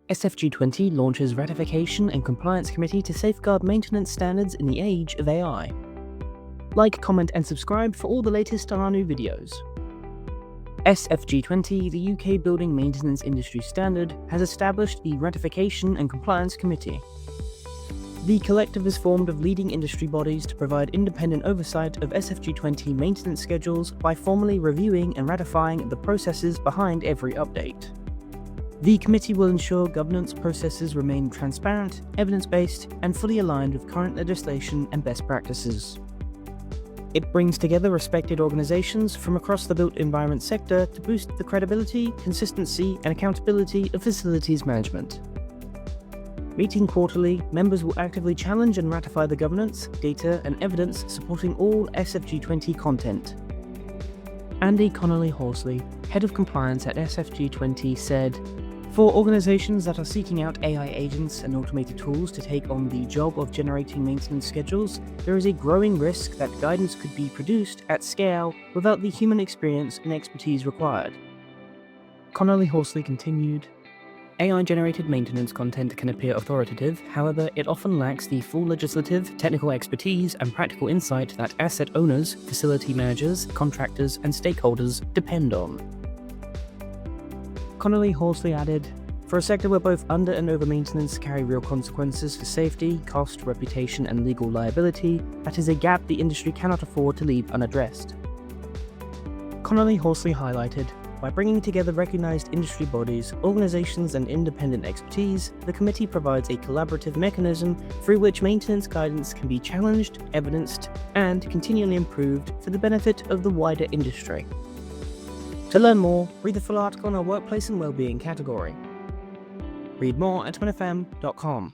SFG20 launches Ratification and Compliance Committee to safeguard maintenance standards in the age of AI. Like, comment and subscribe for all the latest on our new videos. SFG20, the UK Building Maintenance Industry Standard, has established the Ratification and Compliance Committee. The collective is formed of leading industry bodies to provide independent oversight of SFG20 maintenance schedules by formally reviewing and ratifying the processes behind every update. The committee will ensure governance processes remain transparent, evidence-based, and fully aligned with current legislation and best practices. It brings together respected organisations from across the built environment sector to boost the credibility, consistency, and accountability of facilities management. Meeting quarterly, members will actively challenge and ratify the governance, data, and evidence supporting all SFG20 content. Andy Connolly-Horsley, Head of Compliance at SFG20, said, "For organisations that are seeking out AI agents and automated tools to take on the job of generating maintenance schedules, there is a growing risk that guidance could be produced at scale without the human experience and expertise required." Connolly-Horsley continued, "AI-generated maintenance content can appear authoritative, however, it often lacks the full legislative, technical expertise and practical insight that asset owners, facility managers, contractors, and stakeholders depend on." Connolly-Horsley added, "For a sector where both under and over maintenance carry real consequences for safety, cost, reputation, and legal liability, that is a gap the industry cannot afford to leave unaddressed." Connolly-Horsley highlighted, "By bringing together recognised industry bodies, organisations, and independent expertise, the committee provides a collaborative mechanism through which maintenance guidance can be challenged, evidenced, and continually improved for the benefit of the wider industry." To learn more, read the full article in our Workplace and Wellbeing category. Read more at TWinFM.com.